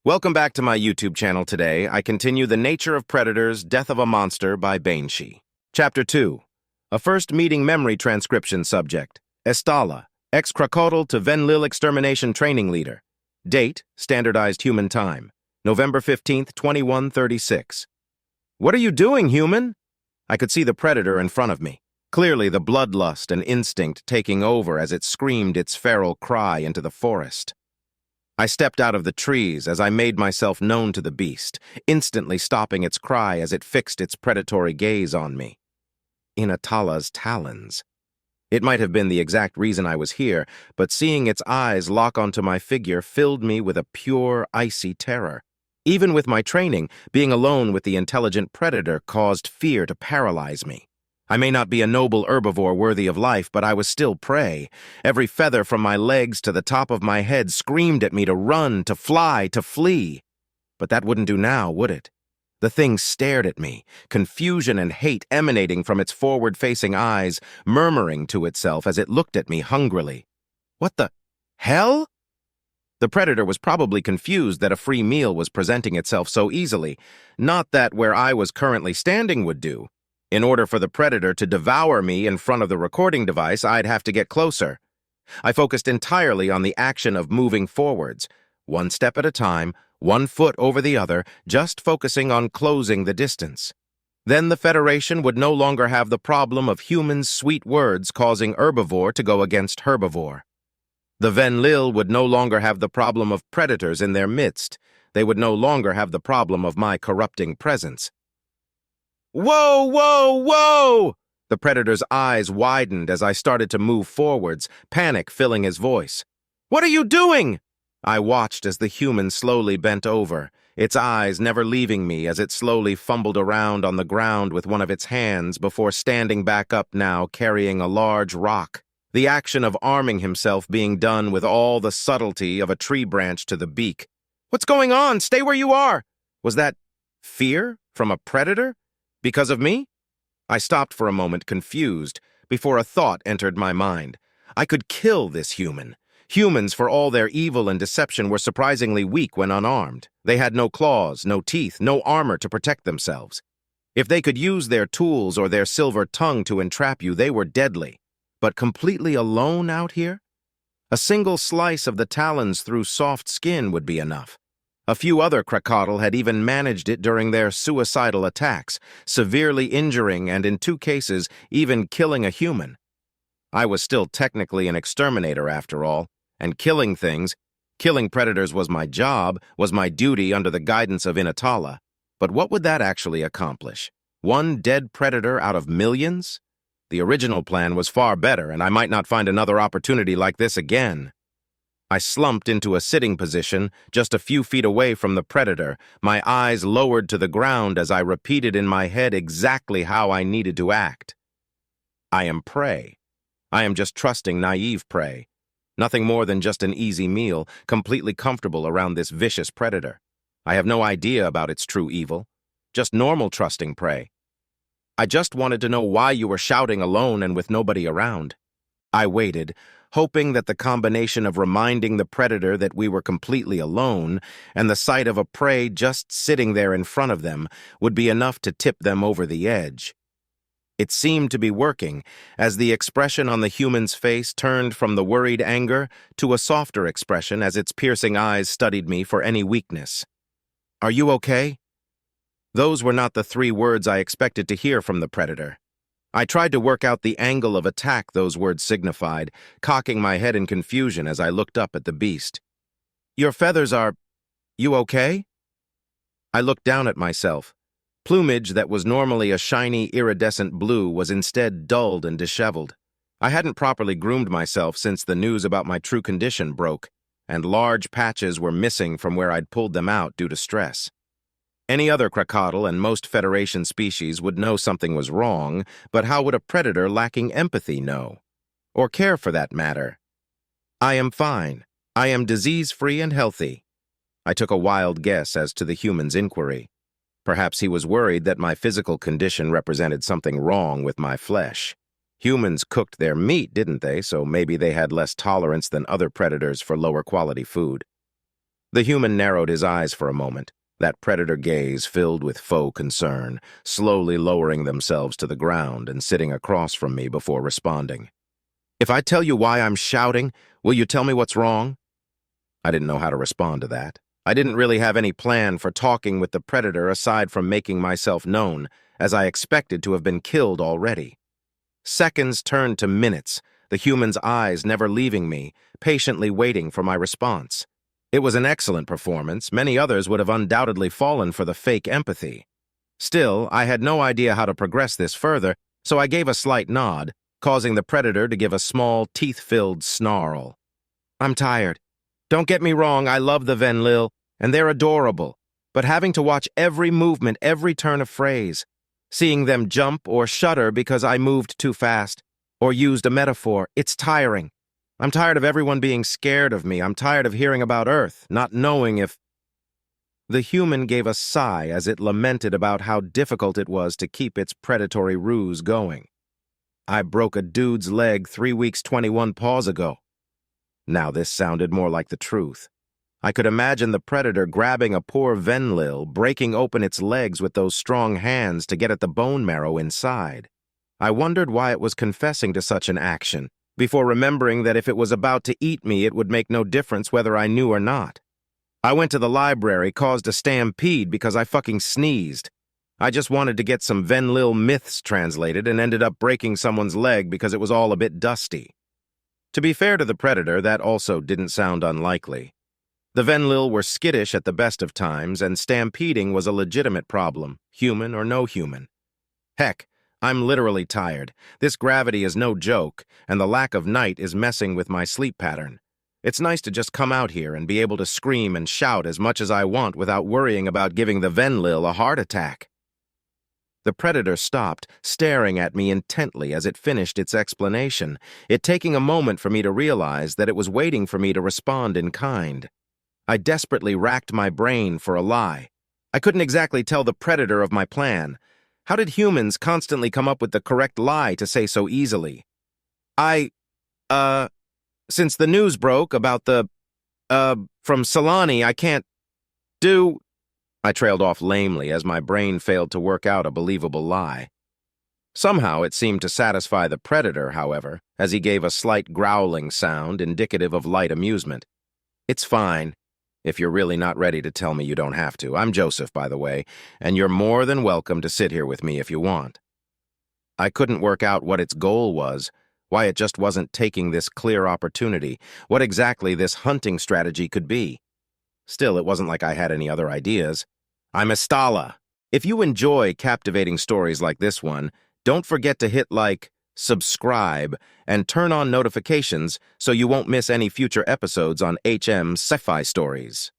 Welcome back to my YouTube channel. Today, I continue The Nature of Predators, Death of a Monster by Bainshie. Chapter 2. A First Meeting Memory Transcription Subject. Estala, ex-crocodile to Venlil Extermination Training Leader. Date, Standardized Human Time. November 15th, 2136. What are you doing, human? I could see the predator in front of me. Clearly the bloodlust and instinct taking over as it screamed its feral cry into the forest. I stepped out of the trees as I made myself known to the beast, instantly stopping its cry as it fixed its predatory gaze on me. Inatala's talons. It might have been the exact reason I was here, but seeing its eyes lock onto my figure filled me with a pure, icy terror. Even with my training, being alone with the intelligent predator caused fear to paralyze me. I may not be a noble herbivore worthy of life, but I was still prey. Every feather from my legs to the top of my head screamed at me to run, to fly, to flee. But that wouldn't do now, would it? The thing stared at me, confusion and hate emanating from its forward-facing eyes, murmuring to itself as it looked at me hungrily. What the hell? The predator was probably confused that a free meal was presenting itself so easily, not that where I was currently standing would do. In order for the predator to devour me in front of the recording device, I'd have to get closer. I focused entirely on the action of moving forwards, one step at a time, one foot over the other, just focusing on closing the distance. Then the Federation would no longer have the problem of humans' sweet words causing herbivore to go against herbivore. The Venlil would no longer have the problem of predators in their midst. They would no longer have the problem of my corrupting presence. Whoa, whoa, whoa! The predator's eyes widened as I started to move forwards, panic filling his voice. What are you doing? I watched as the human slowly bent over, its eyes never leaving me as it slowly fumbled around on the ground with one of its hands before standing back up now carrying a large rock, the action of arming himself being done with all the subtlety of a tree branch to the beak. What's going on? Stay where you are! Was that fear from a predator? Because of me? I stopped for a moment, confused, before a thought entered my mind. I could kill this human. Humans, for all their evil and deception, were surprisingly weak when unarmed. They had no claws, no teeth, no armor to protect themselves. If they could use their tools or their silver tongue to entrap you, they were deadly. But completely alone out here? A single slice of the talons through soft skin would be enough. A few other crocodile had even managed it during their suicidal attacks, severely injuring and, in 2 cases, even killing a human. I was still technically an exterminator after all, and killing predators was my job, was my duty under the guidance of Inatala. But what would that actually accomplish? One dead predator out of millions? The original plan was far better, and I might not find another opportunity like this again. I slumped into a sitting position just a few feet away from the predator, my eyes lowered to the ground as I repeated in my head exactly how I needed to act. I am prey. I am just trusting, naive prey. Nothing more than just an easy meal, completely comfortable around this vicious predator. I have no idea about its true evil. Just normal trusting prey. I just wanted to know why you were shouting alone and with nobody around. I waited, hoping that the combination of reminding the predator that we were completely alone and the sight of a prey just sitting there in front of them would be enough to tip them over the edge. It seemed to be working, as the expression on the human's face turned from the worried anger to a softer expression as its piercing eyes studied me for any weakness. "Are you okay?" Those were not the 3 words I expected to hear from the predator. I tried to work out the angle of attack those words signified, cocking my head in confusion as I looked up at the beast. "Your feathers are... you okay?" I looked down at myself. Plumage that was normally a shiny, iridescent blue was instead dulled and disheveled. I hadn't properly groomed myself since the news about my true condition broke, and large patches were missing from where I'd pulled them out due to stress. Any other crocodile and most Federation species would know something was wrong, but how would a predator lacking empathy know? Or care for that matter? "I am fine. I am disease-free and healthy." I took a wild guess as to the human's inquiry. Perhaps he was worried that my physical condition represented something wrong with my flesh. Humans cooked their meat, didn't they? So maybe they had less tolerance than other predators for lower quality food. The human narrowed his eyes for a moment, that predator gaze filled with faux concern, slowly lowering themselves to the ground and sitting across from me before responding. "If I tell you why I'm shouting, will you tell me what's wrong?" I didn't know how to respond to that. I didn't really have any plan for talking with the predator aside from making myself known, as I expected to have been killed already. Seconds turned to minutes, the human's eyes never leaving me, patiently waiting for my response. It was an excellent performance. Many others would have undoubtedly fallen for the fake empathy. Still, I had no idea how to progress this further, so I gave a slight nod, causing the predator to give a small, teeth-filled snarl. "I'm tired. Don't get me wrong, I love the Venlil, and they're adorable, but having to watch every movement, every turn of phrase, seeing them jump or shudder because I moved too fast, or used a metaphor, it's tiring. I'm tired of everyone being scared of me. I'm tired of hearing about Earth, not knowing if—" The human gave a sigh as it lamented about how difficult it was to keep its predatory ruse going. "I broke a dude's leg 3 weeks 21 paws ago." Now this sounded more like the truth. I could imagine the predator grabbing a poor Venlil, breaking open its legs with those strong hands to get at the bone marrow inside. I wondered why it was confessing to such an action, before remembering that if it was about to eat me, it would make no difference whether I knew or not. I went to the library, caused a stampede because I fucking sneezed. I just wanted to get some Venlil myths translated and ended up breaking someone's leg because it was all a bit dusty. To be fair to the predator, that also didn't sound unlikely. The Venlil were skittish at the best of times, and stampeding was a legitimate problem, human or no human. Heck, I'm literally tired. This gravity is no joke, and the lack of night is messing with my sleep pattern. It's nice to just come out here and be able to scream and shout as much as I want without worrying about giving the Venlil a heart attack. The predator stopped, staring at me intently as it finished its explanation, it taking a moment for me to realize that it was waiting for me to respond in kind. I desperately racked my brain for a lie. I couldn't exactly tell the predator of my plan. How did humans constantly come up with the correct lie to say so easily? Since the news broke about from Solani, I can't do... I trailed off lamely as my brain failed to work out a believable lie. Somehow it seemed to satisfy the predator, however, as he gave a slight growling sound indicative of light amusement. "It's fine. If you're really not ready to tell me, you don't have to. I'm Joseph, by the way, and you're more than welcome to sit here with me if you want." I couldn't work out what its goal was, why it just wasn't taking this clear opportunity, what exactly this hunting strategy could be. Still, it wasn't like I had any other ideas. I'm Estala. If you enjoy captivating stories like this one, don't forget to hit like, subscribe, and turn on notifications so you won't miss any future episodes on HM's SciFi stories.